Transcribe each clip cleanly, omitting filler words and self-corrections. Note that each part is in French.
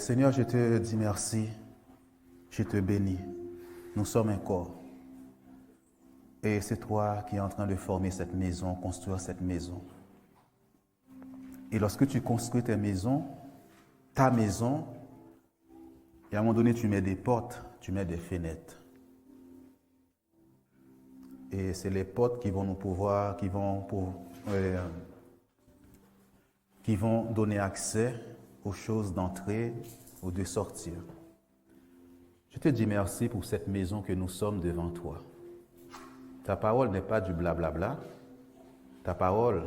Seigneur, je te dis merci, je te bénis. Nous sommes un corps. Et c'est toi qui es en train de former cette maison, construire cette maison. Et lorsque tu construis ta maison, et à un moment donné, tu mets des portes, tu mets des fenêtres. Et c'est les portes qui vont nous pouvoir, qui vont donner accès aux choses d'entrée ou de sortir. Je te dis merci pour cette maison que nous sommes devant toi. Ta parole n'est pas du blablabla. Ta parole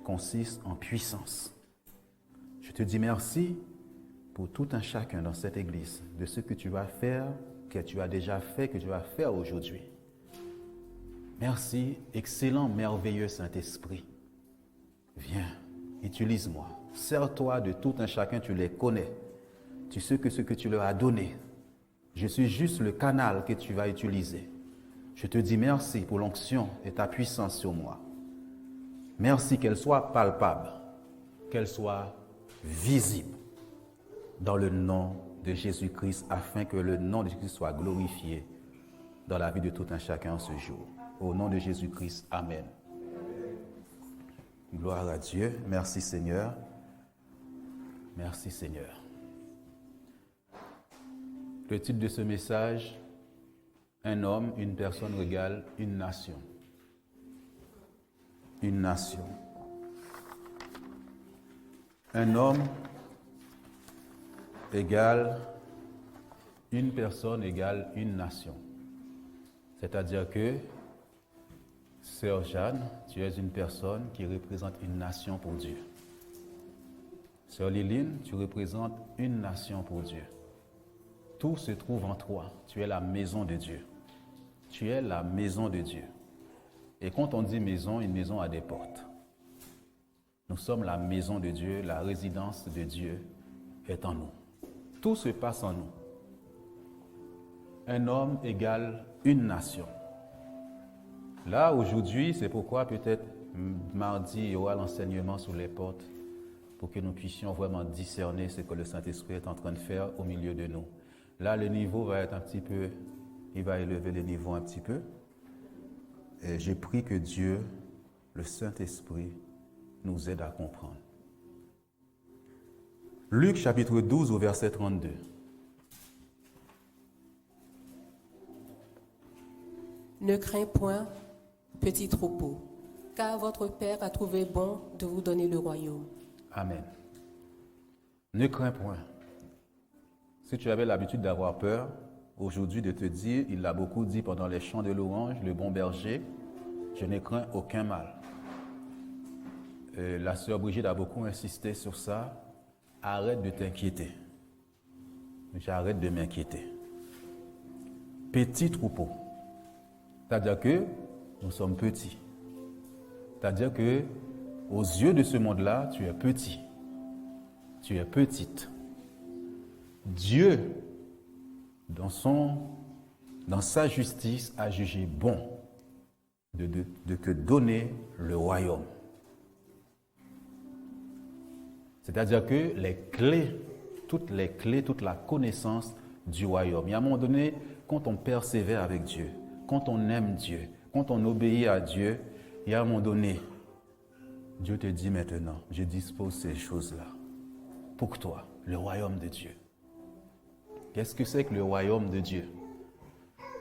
consiste en puissance. Je te dis merci pour tout un chacun dans cette église, de ce que tu vas faire, que tu as déjà fait, que tu vas faire aujourd'hui. Merci, excellent, merveilleux Saint-Esprit. Viens, utilise-moi. Sers-toi de tout un chacun, tu les connais. Tu sais que ce que tu leur as donné, je suis juste le canal que tu vas utiliser. Je te dis merci pour l'onction et ta puissance sur moi. Merci qu'elle soit palpable, qu'elle soit visible dans le nom de Jésus-Christ, afin que le nom de Jésus soit glorifié dans la vie de tout un chacun ce jour. Au nom de Jésus-Christ, Amen. Gloire à Dieu. Merci Seigneur. Merci Seigneur. Le titre de ce message, un homme, une personne égale une nation. Une nation. Un homme égale une personne égale une nation. C'est-à-dire que, Sœur Jeanne, tu es une personne qui représente une nation pour Dieu. Sœur Liline, tu représentes une nation pour Dieu. Tout se trouve en toi. Tu es la maison de Dieu. Tu es la maison de Dieu. Et quand on dit maison, une maison a des portes. Nous sommes la maison de Dieu, la résidence de Dieu est en nous. Tout se passe en nous. Un homme égale une nation. Là, aujourd'hui, c'est pourquoi peut-être mardi, il y aura l'enseignement sur les portes pour que nous puissions vraiment discerner ce que le Saint-Esprit est en train de faire au milieu de nous. Là, le niveau va être un petit peu, il va élever le niveau un petit peu. Et j'ai pris que Dieu, le Saint-Esprit, nous aide à comprendre. Luc chapitre 12 au verset 32. Ne crains point, petit troupeau, car votre Père a trouvé bon de vous donner le royaume. Amen. Ne crains point. Si tu avais l'habitude d'avoir peur, aujourd'hui de te dire, il l'a beaucoup dit pendant les chants de louange, le bon berger, je ne crains aucun mal. La sœur Brigitte a beaucoup insisté sur ça. Arrête de t'inquiéter. J'arrête de m'inquiéter. Petit troupeau. C'est-à-dire que nous sommes petits. C'est-à-dire que aux yeux de ce monde-là, tu es petit. Tu es petite. Dieu, dans sa justice, a jugé bon de te donner le royaume. C'est-à-dire que les clés, toute la connaissance du royaume. Et à un moment donné, quand on persévère avec Dieu, quand on aime Dieu, quand on obéit à Dieu, et à un moment donné, Dieu te dit maintenant, je dispose ces choses-là pour toi, le royaume de Dieu. Qu'est-ce que c'est que le royaume de Dieu?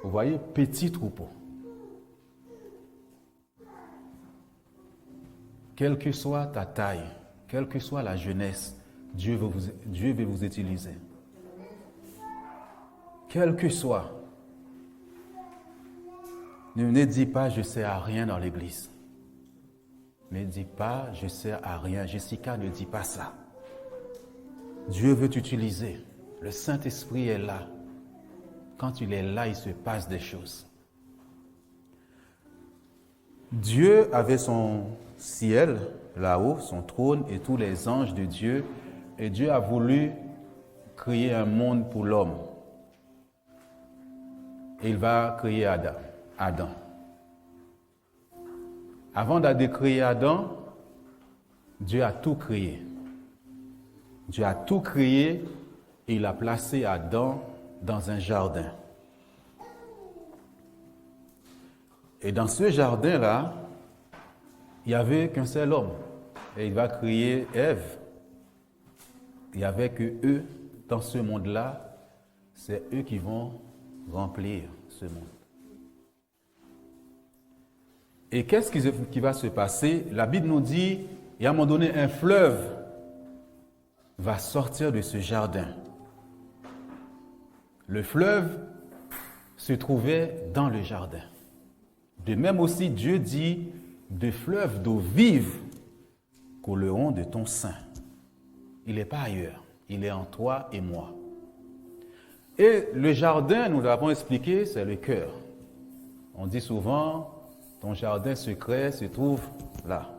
Vous voyez, petit troupeau. Quelle que soit ta taille, quelle que soit la jeunesse, Dieu veut vous utiliser. Quel que soit. Ne dis pas, je ne sers à rien dans l'église. Ne dis pas, je ne sers à rien. Jessica, ne dis pas ça. Dieu veut t'utiliser. Le Saint-Esprit est là. Quand il est là, il se passe des choses. Dieu avait son ciel là-haut, son trône et tous les anges de Dieu. Et Dieu a voulu créer un monde pour l'homme. Et il va créer Adam. Avant de créer Adam, Dieu a tout créé. Dieu a tout créé et il a placé Adam dans un jardin. Et dans ce jardin-là, il n'y avait qu'un seul homme. Et il va créer Ève. Il n'y avait que eux dans ce monde-là. C'est eux qui vont remplir ce monde. Et qu'est-ce qui va se passer? La Bible nous dit, et à un moment donné, un fleuve va sortir de ce jardin. Le fleuve se trouvait dans le jardin. De même aussi, Dieu dit, de fleuves d'eau vive couleront de ton sein. Il n'est pas ailleurs, il est en toi et moi. Et le jardin, nous l'avons expliqué, c'est le cœur. On dit souvent, ton jardin secret se trouve là.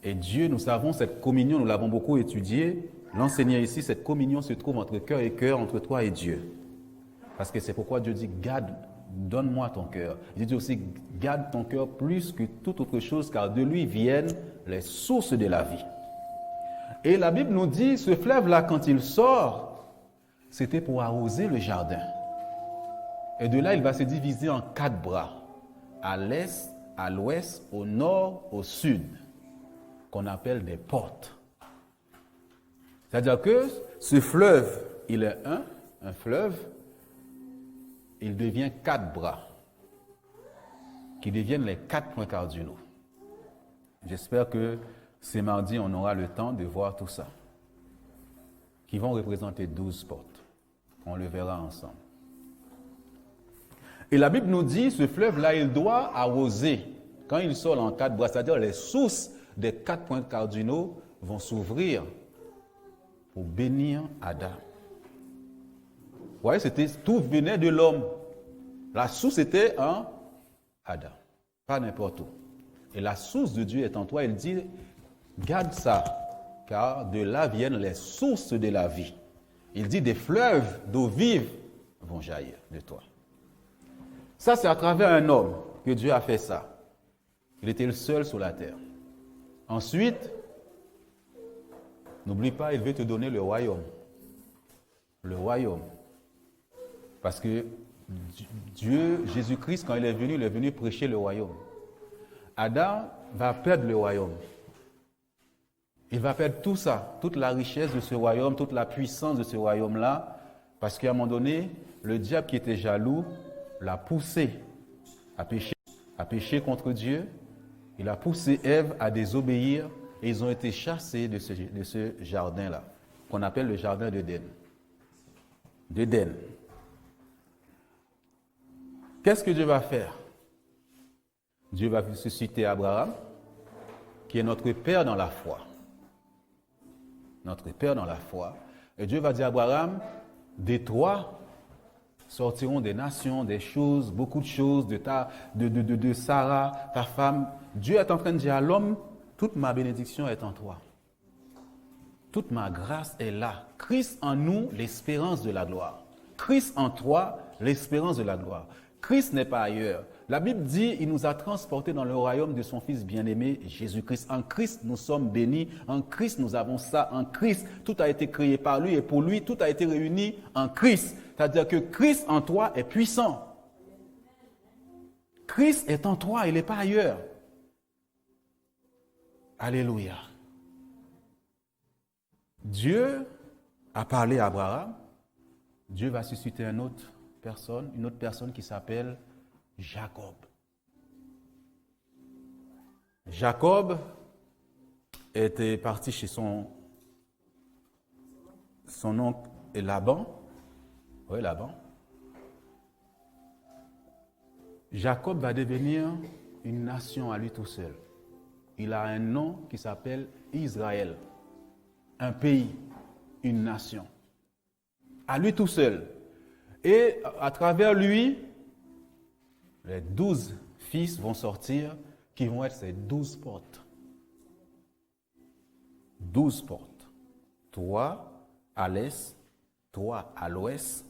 Et Dieu, nous savons, cette communion, nous l'avons beaucoup étudiée. L'enseignant ici, cette communion se trouve entre cœur et cœur, entre toi et Dieu. Parce que c'est pourquoi Dieu dit, garde, donne-moi ton cœur. Il dit aussi, garde ton cœur plus que toute autre chose, car de lui viennent les sources de la vie. Et la Bible nous dit, ce fleuve-là, quand il sort, c'était pour arroser le jardin. Et de là, il va se diviser en 4 bras. À l'est, à l'ouest, au nord, au sud, qu'on appelle des portes. C'est-à-dire que ce fleuve, il est un fleuve, il devient 4 bras, qui deviennent les 4 points cardinaux. J'espère que ce mardi, on aura le temps de voir tout ça, qui vont représenter 12 portes. On le verra ensemble. Et la Bible nous dit, ce fleuve-là, il doit arroser. Quand il sort en 4 bras, c'est-à-dire les sources des 4 points cardinaux vont s'ouvrir pour bénir Adam. Vous voyez, tout venait de l'homme. La source était en Adam, pas n'importe où. Et la source de Dieu est en toi. Il dit, garde ça, car de là viennent les sources de la vie. Il dit, des fleuves d'eau vive vont jaillir de toi. Ça, c'est à travers un homme que Dieu a fait ça. Il était le seul sur la terre. Ensuite, n'oublie pas, il veut te donner le royaume. Le royaume. Parce que Dieu, Jésus-Christ, quand il est venu prêcher le royaume. Adam va perdre le royaume. Il va perdre tout ça, toute la richesse de ce royaume, toute la puissance de ce royaume-là, parce qu'à un moment donné, le diable qui était jaloux l'a poussé à pécher contre Dieu. Il a poussé Ève à désobéir et ils ont été chassés de ce jardin-là, qu'on appelle le jardin d'Éden. D'Éden. Qu'est-ce que Dieu va faire? Dieu va susciter Abraham, qui est notre Père dans la foi. Notre Père dans la foi. Et Dieu va dire à Abraham, de toi sortiront des nations, des choses, beaucoup de choses, de Sarah, ta femme. Dieu est en train de dire à l'homme, toute ma bénédiction est en toi. Toute ma grâce est là. Christ en nous, l'espérance de la gloire. Christ en toi, l'espérance de la gloire. Christ n'est pas ailleurs. La Bible dit, il nous a transportés dans le royaume de son Fils bien-aimé, Jésus-Christ. En Christ, nous sommes bénis. En Christ, nous avons ça. En Christ, tout a été créé par lui et pour lui, tout a été réuni en Christ. C'est-à-dire que Christ en toi est puissant. Christ est en toi, il n'est pas ailleurs. Alléluia. Dieu a parlé à Abraham. Dieu va susciter une autre personne qui s'appelle Jacob. Jacob était parti chez son oncle Laban. Oui, Laban. Jacob va devenir une nation à lui tout seul. Il a un nom qui s'appelle Israël. Un pays, une nation. À lui tout seul. Et à travers lui, les 12 fils vont sortir, qui vont être ces 12 portes. 12 portes. Toi à l'est, toi à l'ouest,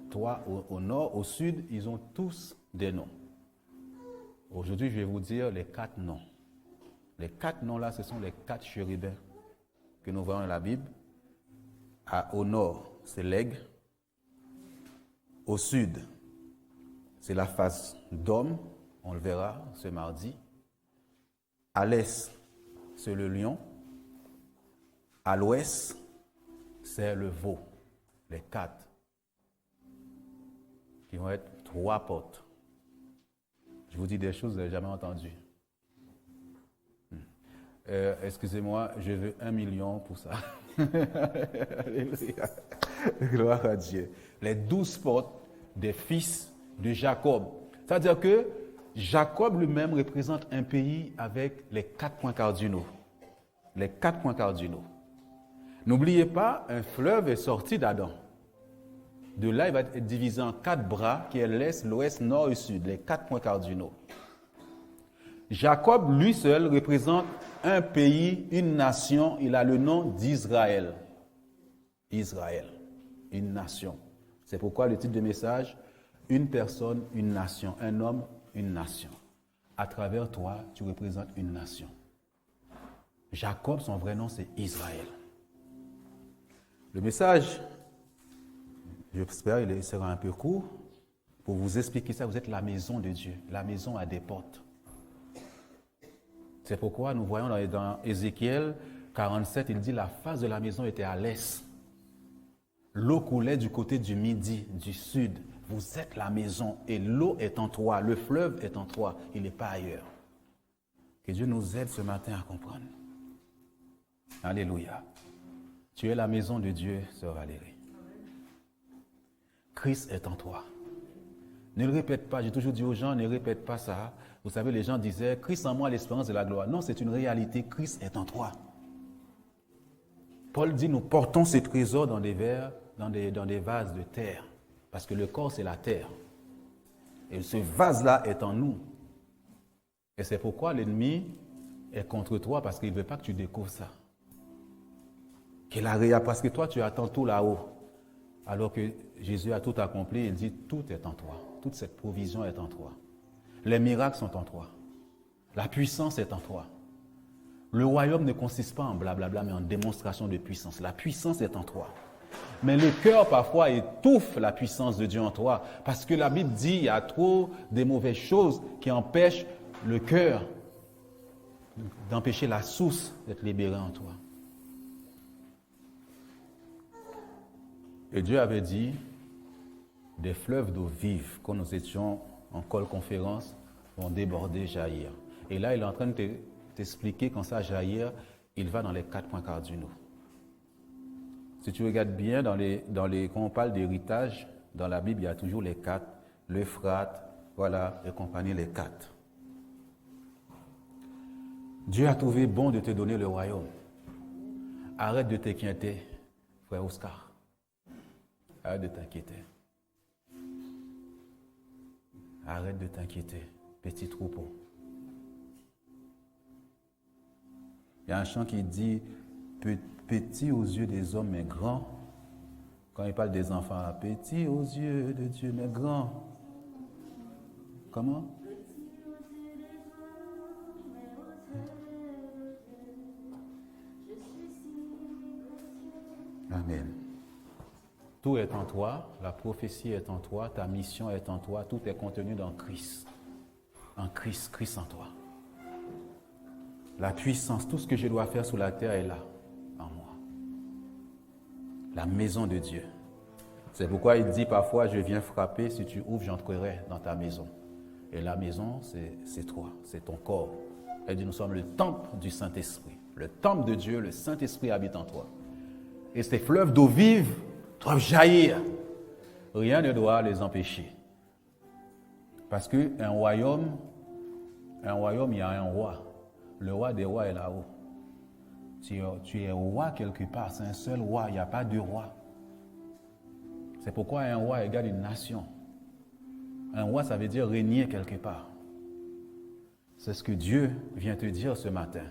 toi au nord, au sud, ils ont tous des noms. Aujourd'hui, je vais vous dire les 4 noms. Les 4 noms-là, ce sont les 4 chérubins que nous voyons dans la Bible. Au nord, c'est l'aigle. Au sud, c'est la face d'homme, on le verra ce mardi. À l'est, c'est le lion. À l'ouest, c'est le veau. Les 4 qui vont être 3 portes. Je vous dis des choses que vous n'avez jamais entendues. Excusez-moi, je veux 1 million pour ça. Alléluia. Gloire à Dieu. Les 12 portes des fils de Jacob. C'est-à-dire que Jacob lui-même représente un pays avec les 4 points cardinaux. Les 4 points cardinaux. N'oubliez pas, un fleuve est sorti d'Adam. De là, il va être divisé en 4 bras, qui est l'est, l'ouest, nord et sud, les 4 points cardinaux. Jacob, lui seul, représente un pays, une nation. Il a le nom d'Israël. Israël, une nation. C'est pourquoi le titre de message, une personne, une nation. Un homme, une nation. À travers toi, tu représentes une nation. Jacob, son vrai nom, c'est Israël. Le message, j'espère, il sera un peu court. Pour vous expliquer ça, vous êtes la maison de Dieu. La maison a des portes. C'est pourquoi nous voyons dans Ézéchiel 47, il dit la face de la maison était à l'est. L'eau coulait du côté du midi, du sud. Vous êtes la maison et l'eau est en toi. Le fleuve est en toi. Il n'est pas ailleurs. Que Dieu nous aide ce matin à comprendre. Alléluia. Tu es la maison de Dieu, sœur Valérie. Christ est en toi. Ne le répète pas. J'ai toujours dit aux gens, ne répète pas ça. Vous savez, les gens disaient, Christ en moi, l'espérance de la gloire. Non, c'est une réalité. Christ est en toi. Paul dit, nous portons ces trésors dans des verres, dans des vases de terre. Parce que le corps, c'est la terre. Et ce vase-là est en nous. Et c'est pourquoi l'ennemi est contre toi, parce qu'il ne veut pas que tu découvres ça. Parce que toi, tu attends tout là-haut. Alors que Jésus a tout accompli, il dit, tout est en toi. Toute cette provision est en toi. Les miracles sont en toi. La puissance est en toi. Le royaume ne consiste pas en blablabla, mais en démonstration de puissance. La puissance est en toi. Mais le cœur, parfois, étouffe la puissance de Dieu en toi. Parce que la Bible dit, il y a trop de mauvaises choses qui empêchent le cœur d'empêcher la source d'être libérée en toi. Et Dieu avait dit, des fleuves d'eau vive, quand nous étions en call conférence, vont déborder, jaillir. Et là, il est en train de t'expliquer quand ça jaillir, il va dans les 4 points cardinaux. Si tu regardes bien, quand on parle d'héritage, dans la Bible, il y a toujours les 4, l'Euphrate, voilà, et compagnie, les 4. Dieu a trouvé bon de te donner le royaume. Arrête de t'inquiéter, frère Oscar. Arrête de t'inquiéter. Arrête de t'inquiéter, petit troupeau. Il y a un chant qui dit petit aux yeux des hommes, mais grand. Quand il parle des enfants, petit aux yeux de Dieu, mais grand. Comment? Amen. Tout est en toi, la prophétie est en toi, ta mission est en toi, tout est contenu dans Christ. En Christ, Christ en toi. La puissance, tout ce que je dois faire sur la terre est là, en moi. La maison de Dieu. C'est pourquoi il dit parfois, je viens frapper, si tu ouvres, j'entrerai dans ta maison. Et la maison, c'est toi, c'est ton corps. Elle dit, nous sommes le temple du Saint-Esprit. Le temple de Dieu, le Saint-Esprit habite en toi. Et ces fleuves d'eau vive doivent jaillir. Rien ne doit les empêcher. Parce qu'un royaume, il y a un roi. Le roi des rois est là-haut. Tu es roi quelque part, c'est un seul roi, il n'y a pas deux rois. C'est pourquoi un roi égale une nation. Un roi, ça veut dire régner quelque part. C'est ce que Dieu vient te dire ce matin.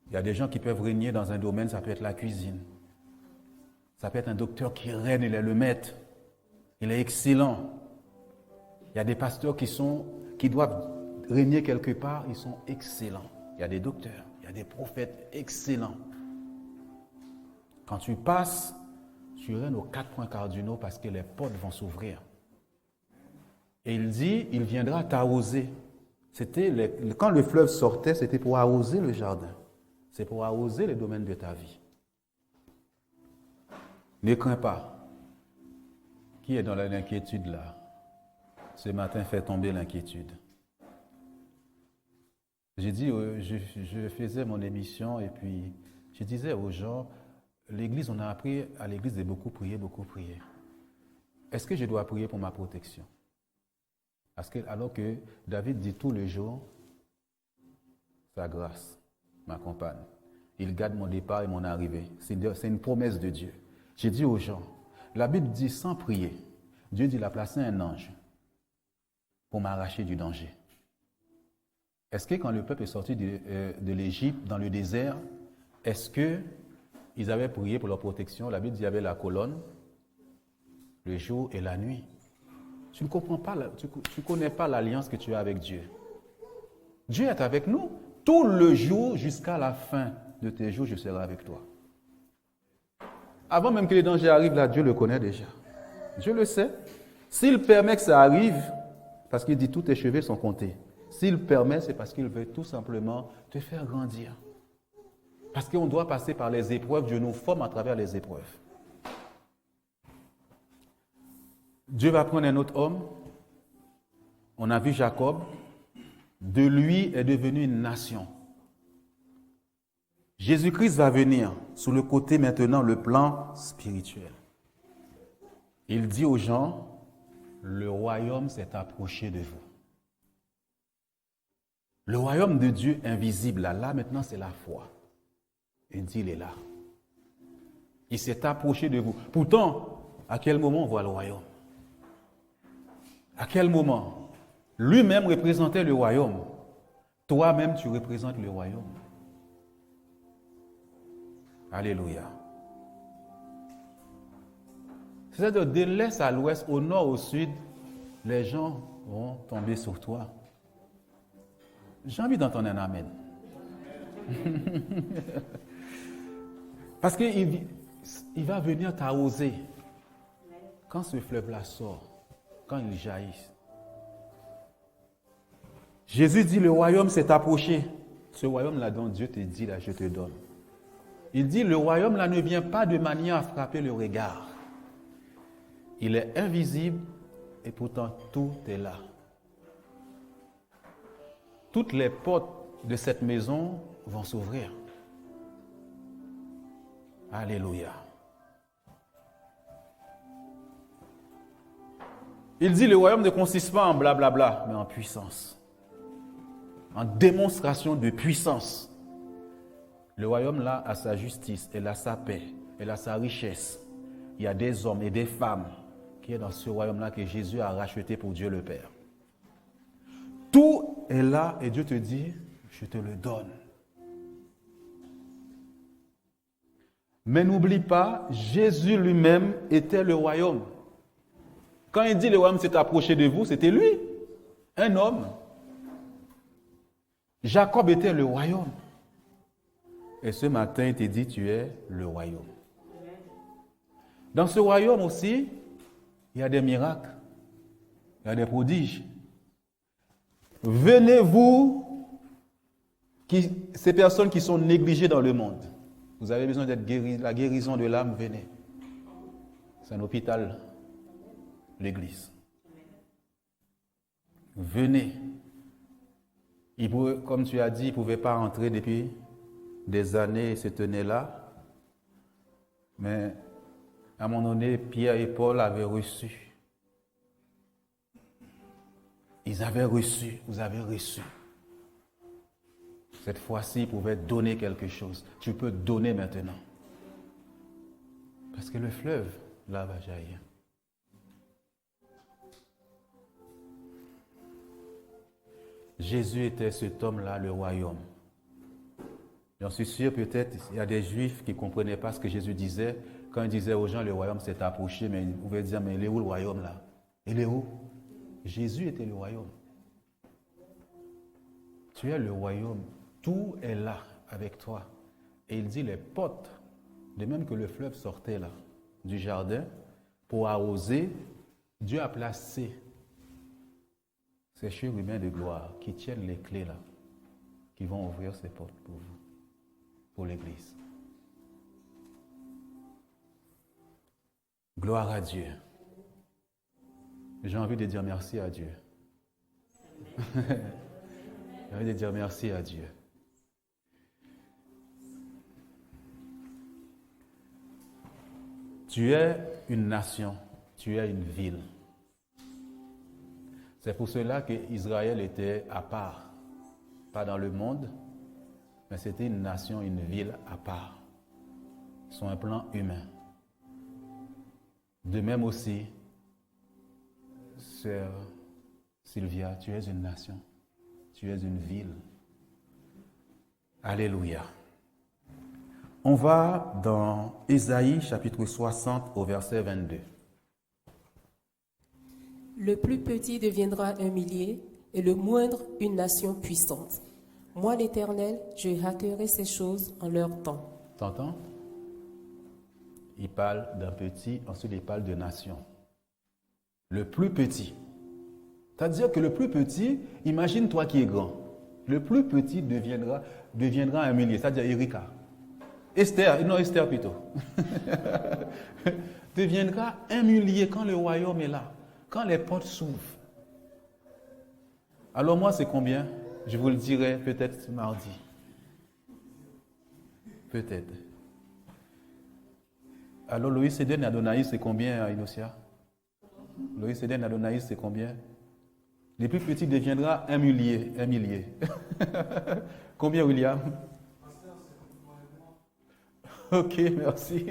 Il y a des gens qui peuvent régner dans un domaine, ça peut être la cuisine. Ça peut être un docteur qui règne, il est le maître. Il est excellent. Il y a des pasteurs qui doivent régner quelque part, ils sont excellents. Il y a des docteurs, il y a des prophètes excellents. Quand tu passes tu règnes aux 4 points cardinaux parce que les portes vont s'ouvrir. Et il dit, il viendra t'arroser. Quand le fleuve sortait, c'était pour arroser le jardin. C'est pour arroser les domaines de ta vie. Ne crains pas. Qui est dans l'inquiétude là? Ce matin, fais tomber l'inquiétude. J'ai dit, je faisais mon émission et puis je disais aux gens, l'église, on a appris à l'église de beaucoup prier, beaucoup prier. Est-ce que je dois prier pour ma protection? Alors que David dit tous les jours, sa grâce m'accompagne. Il garde mon départ et mon arrivée. C'est une promesse de Dieu. J'ai dit aux gens, la Bible dit sans prier, Dieu dit il a placé un ange pour m'arracher du danger. Est-ce que quand le peuple est sorti de l'Égypte, dans le désert, est-ce qu'ils avaient prié pour leur protection? La Bible dit qu'il y avait la colonne, le jour et la nuit. Tu ne comprends pas, tu ne connais pas l'alliance que tu as avec Dieu. Dieu est avec nous. Tout le jour jusqu'à la fin de tes jours, je serai avec toi. Avant même que les dangers arrivent, là, Dieu le connaît déjà. Dieu le sait. S'il permet que ça arrive, parce qu'il dit tous tes cheveux sont comptés. S'il permet, c'est parce qu'il veut tout simplement te faire grandir. Parce qu'on doit passer par les épreuves. Dieu nous forme à travers les épreuves. Dieu va prendre un autre homme. On a vu Jacob. De lui est devenue une nation. Jésus-Christ va venir sous le côté maintenant, le plan spirituel. Il dit aux gens, le royaume s'est approché de vous. Le royaume de Dieu invisible, là maintenant c'est la foi. Il dit, il est là. Il s'est approché de vous. Pourtant, à quel moment on voit le royaume? À quel moment? Lui-même représentait le royaume. Toi-même, tu représentes le royaume. Alléluia. C'est-à-dire, de l'est à l'ouest, au nord, au sud, les gens vont tomber sur toi. J'ai envie d'entendre un amen. Parce qu'il va venir t'arroser. Quand ce fleuve-là sort, quand il jaillit. Jésus dit, le royaume s'est approché. Ce royaume-là dont Dieu te dit, là, je te donne. Il dit, le royaume-là ne vient pas de manière à frapper le regard. Il est invisible et pourtant tout est là. Toutes les portes de cette maison vont s'ouvrir. Alléluia. Il dit, le royaume ne consiste pas en blablabla, mais en puissance. En démonstration de puissance. Le royaume là a sa justice, elle a sa paix, elle a sa richesse. Il y a des hommes et des femmes qui sont dans ce royaume-là que Jésus a racheté pour Dieu le Père. Tout est là et Dieu te dit, je te le donne. Mais n'oublie pas, Jésus lui-même était le royaume. Quand il dit le royaume s'est approché de vous, c'était lui, un homme. Jacob était le royaume. Et ce matin, il te dit, tu es le royaume. Dans ce royaume aussi, il y a des miracles, il y a des prodiges. Venez vous, ces personnes qui sont négligées dans le monde. Vous avez besoin d'être guéri, la guérison de l'âme, venez. C'est un hôpital, l'église. Venez. Comme tu as dit, ils ne pouvaient pas entrer depuis des années et se tenaient là. Mais à un moment donné, Pierre et Paul avaient reçu. Ils avaient reçu, vous avez reçu. Cette fois-ci, ils pouvaient donner quelque chose. Tu peux donner maintenant. Parce que le fleuve, là, va jaillir. Jésus était cet homme-là, le royaume. J'en suis sûr, peut-être, il y a des Juifs qui ne comprenaient pas ce que Jésus disait. Quand il disait aux gens, le royaume s'est approché, mais ils pouvaient dire, mais il est où le royaume là? Il est où? Jésus était le royaume. Tu es le royaume. Tout est là avec toi. Et il dit, les portes, de même que le fleuve sortait là, du jardin pour arroser, Dieu a placé ces chérubins de gloire qui tiennent les clés là, qui vont ouvrir ces portes pour vous, pour l'Église. Gloire à Dieu. J'ai envie de dire merci à Dieu. J'ai envie de dire merci à Dieu. Tu es une nation, tu es une ville. C'est pour cela qu'Israël était à part. Pas dans le monde, mais c'était une nation, une ville à part. Sur un plan humain. De même aussi, sœur Sylvia, tu es une nation, tu es une ville. Alléluia. On va dans Ésaïe chapitre 60 au verset 22. Le plus petit deviendra un millier et le moindre une nation puissante. Moi, l'Éternel, je hâterai ces choses en leur temps. T'entends? Il parle d'un petit, ensuite il parle de nation. Le plus petit. C'est-à-dire que le plus petit, imagine toi qui es grand. Le plus petit deviendra un millier, c'est-à-dire Erika. Esther plutôt. Deviendra un millier quand le royaume est là, quand les portes s'ouvrent. Alors moi, c'est combien? Je vous le dirai peut-être mardi. Peut-être. Alors Loïs Eden et Adonaïs, c'est combien, Inosia? Loïs Eden et Adonaïs, c'est combien? Les plus petits deviendra un millier. Combien, William? Ok, merci.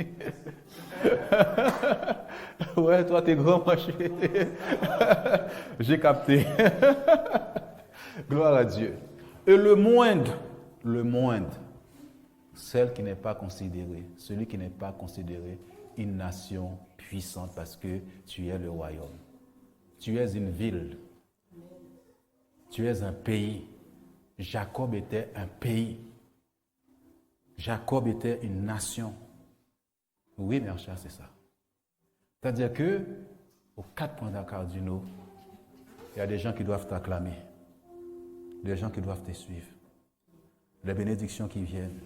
Ouais, toi, t'es grand, moi, j'ai capté. Gloire à Dieu. Et le moindre, celui qui n'est pas considéré une nation puissante parce que tu es le royaume. Tu es une ville. Tu es un pays. Jacob était un pays. Jacob était une nation. Oui, mes chers, c'est ça. C'est-à-dire que, aux 4 points cardinaux, il y a des gens qui doivent t'acclamer, des gens qui doivent te suivre, les bénédictions qui viennent.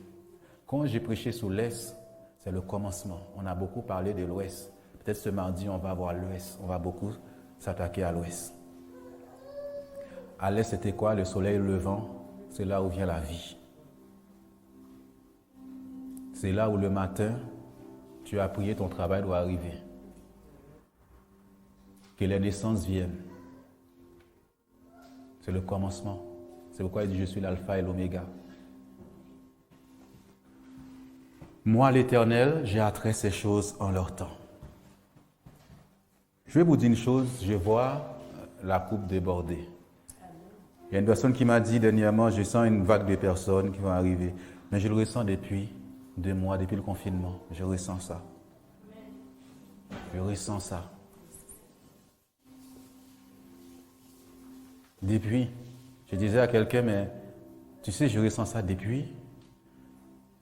Quand j'ai prêché sur l'Est, c'est le commencement. On a beaucoup parlé de l'Ouest. Peut-être ce mardi, on va voir l'Ouest. On va beaucoup s'attaquer à l'Ouest. À l'Est, c'était quoi? Le soleil levant. C'est là où vient la vie. C'est là où le matin, tu as prié, ton travail doit arriver. Que les naissances viennent. C'est le commencement. C'est pourquoi il dit, je suis l'alpha et l'oméga. Moi, l'Éternel, j'ai attrait ces choses en leur temps. Je vais vous dire une chose, je vois la coupe déborder. Il y a une personne qui m'a dit dernièrement, je sens une vague de personnes qui vont arriver. Mais je le ressens depuis 2 mois, depuis le confinement. Je ressens ça. Je ressens ça. Depuis, je disais à quelqu'un, mais tu sais, je ressens ça depuis.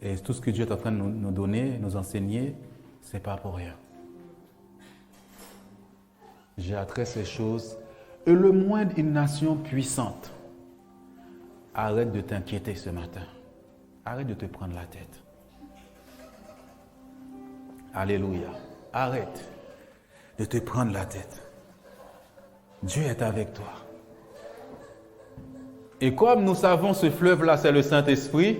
Et tout ce que Dieu est en train de nous donner, nous enseigner, c'est pas pour rien. J'ai attrait ces choses. Et le moindre une nation puissante. Arrête de t'inquiéter ce matin. Arrête de te prendre la tête. Alléluia. Arrête de te prendre la tête. Dieu est avec toi. Et comme nous savons, ce fleuve-là, c'est le Saint-Esprit,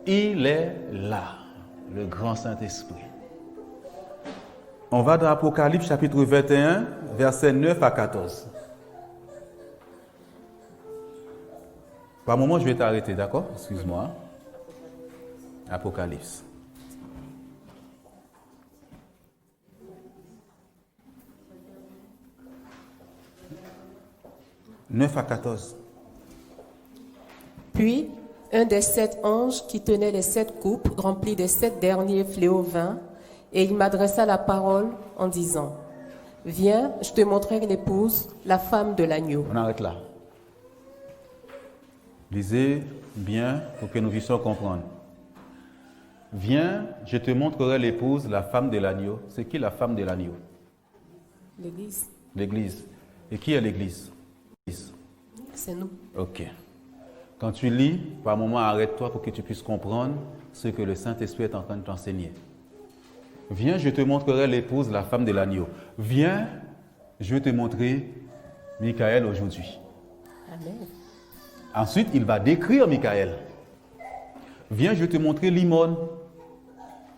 il est là, le grand Saint-Esprit. On va dans Apocalypse chapitre 21, versets 9 à 14. Par moment, je vais t'arrêter, d'accord? Excuse-moi. Apocalypse. « 9 à 14. Puis, un des 7 anges qui tenait les 7 coupes remplies des 7 derniers fléaux vint, et il m'adressa la parole en disant, « Viens, je te montrerai l'épouse, la femme de l'agneau. » On arrête là. Lisez bien pour que nous puissions comprendre. Viens, je te montrerai l'épouse, la femme de l'agneau. C'est qui la femme de l'agneau? L'Église, L'Église. Et qui est l'Église? c'est nous. Ok. Quand tu lis, par moment, arrête-toi pour que tu puisses comprendre ce que le Saint-Esprit est en train de t'enseigner. Viens, je te montrerai l'épouse, la femme de l'agneau. Viens, je vais te montrer Michael aujourd'hui. Amen. Ensuite, il va décrire Michael. Viens, je vais te montrer Limon.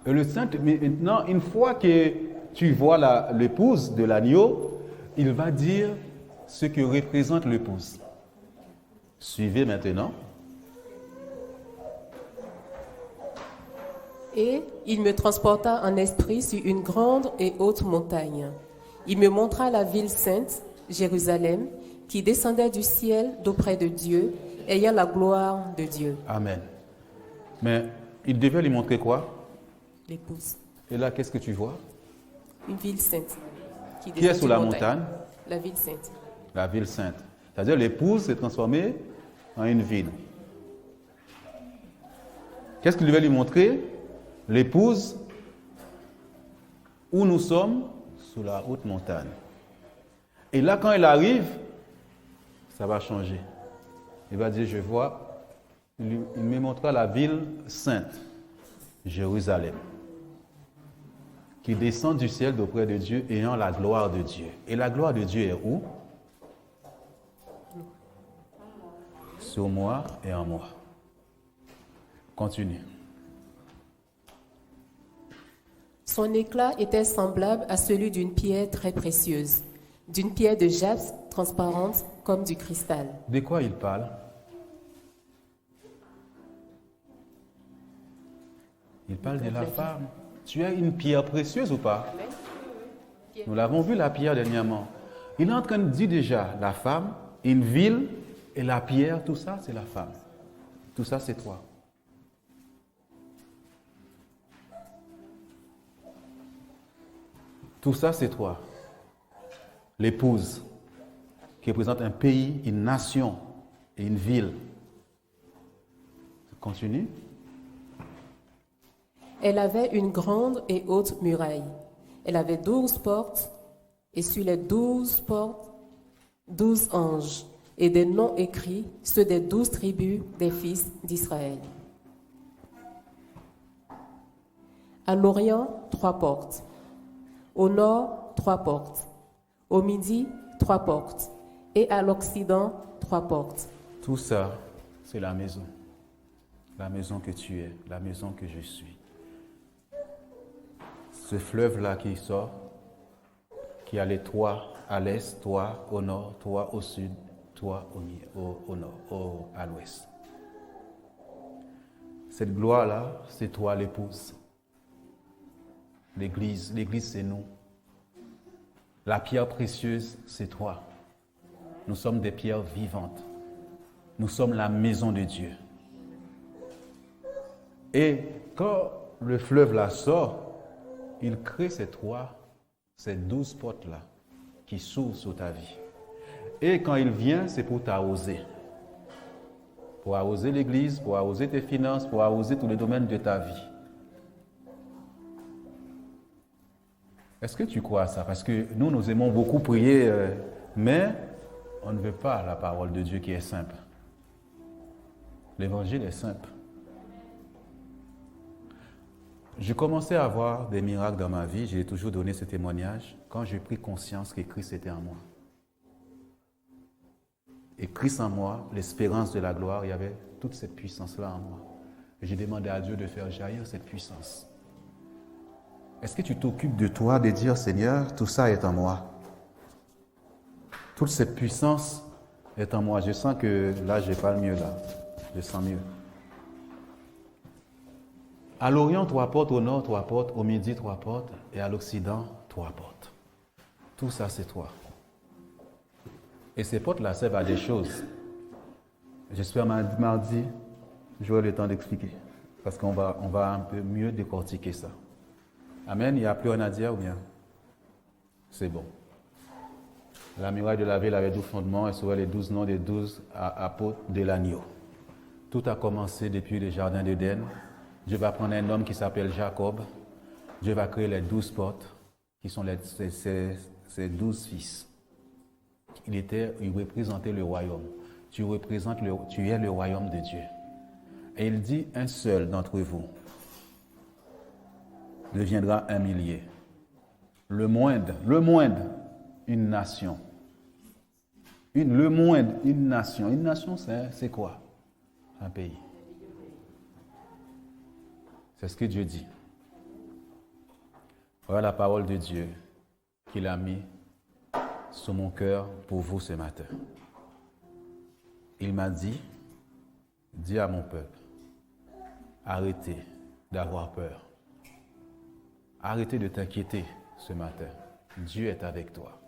Et le Saint, maintenant, une fois que tu vois l'épouse de l'agneau, il va dire ce que représente l'épouse. Suivez maintenant. Et il me transporta en esprit sur une grande et haute montagne. Il me montra la ville sainte, Jérusalem, qui descendait du ciel d'auprès de Dieu, ayant la gloire de Dieu. Amen. Mais il devait lui montrer quoi? L'épouse. Et là, qu'est-ce que tu vois? Une ville sainte. Qui est descend sur d'une la montagne? La ville sainte. La ville sainte. C'est-à-dire l'épouse s'est transformée en une ville. Qu'est-ce qu'il devait lui montrer? L'épouse où nous sommes, sous la haute montagne. Et là, quand elle arrive, ça va changer. Il va dire, je vois, il me montrera la ville sainte, Jérusalem, qui descend du ciel d'auprès de Dieu, ayant la gloire de Dieu. Et la gloire de Dieu est où? Sur moi et en moi. Continue. Son éclat était semblable à celui d'une pierre très précieuse, d'une pierre de jaspe transparente comme du cristal. De quoi il parle? Il parle de la femme. Tu as une pierre précieuse ou pas? Nous l'avons vu la pierre dernièrement. Il est en train de dire déjà la femme, une ville et la pierre, tout ça c'est la femme. Tout ça c'est toi. Tout ça c'est toi. L'épouse qui représente un pays, une nation et une ville. Continue. Elle avait une grande et haute muraille. Elle avait 12 portes, et sur les 12 portes, 12 anges, et des noms écrits, ceux des 12 tribus des fils d'Israël. À l'Orient, 3 portes. Au nord, 3 portes. Au midi, 3 portes. Et à l'Occident, 3 portes. Tout ça, c'est la maison. La maison que tu es, la maison que je suis. Ce fleuve-là qui sort, qui a les toi à l'est, toi au nord, toi au sud, toi au nord, à l'ouest. Cette gloire-là, c'est toi l'épouse. L'église c'est nous. La pierre précieuse, c'est toi. Nous sommes des pierres vivantes. Nous sommes la maison de Dieu. Et quand le fleuve là sort, il crée ces 12 portes-là qui s'ouvrent sur ta vie. Et quand il vient, c'est pour t'arroser. Pour arroser l'église, pour arroser tes finances, pour arroser tous les domaines de ta vie. Est-ce que tu crois à ça? Parce que nous aimons beaucoup prier, mais on ne veut pas la parole de Dieu qui est simple. L'évangile est simple. Je commençais à avoir des miracles dans ma vie, j'ai toujours donné ce témoignage, quand j'ai pris conscience que Christ était en moi. Et Christ en moi, l'espérance de la gloire, il y avait toute cette puissance-là en moi. Et j'ai demandé à Dieu de faire jaillir cette puissance. Est-ce que tu t'occupes de toi, de dire, Seigneur, tout ça est en moi? Toute cette puissance est en moi. Je sens que là, je parle mieux là. Je sens mieux. À l'Orient, 3 portes, au Nord, 3 portes, au Midi, 3 portes, et à l'Occident, 3 portes. Tout ça, c'est toi. Et ces portes-là servent à des choses. J'espère mardi, j'aurai le temps d'expliquer, parce qu'on va un peu mieux décortiquer ça. Amen, il n'y a plus rien à dire ou bien? C'est bon. La muraille de la ville avait 12 fondements et sur les 12 noms des 12 apôtres de l'agneau. Tout a commencé depuis le jardin d'Éden. Dieu va prendre un homme qui s'appelle Jacob. Dieu va créer les 12 portes, qui sont ses 12 fils. Il représentait le royaume. Tu es le royaume de Dieu. Et il dit, un seul d'entre vous deviendra un millier. Le moindre, une nation. Le moindre, une nation. Une nation, c'est quoi? Un pays. C'est ce que Dieu dit. Voilà la parole de Dieu qu'il a mis sur mon cœur pour vous ce matin. Il m'a dit, dis à mon peuple, arrêtez d'avoir peur. Arrêtez de t'inquiéter ce matin. Dieu est avec toi.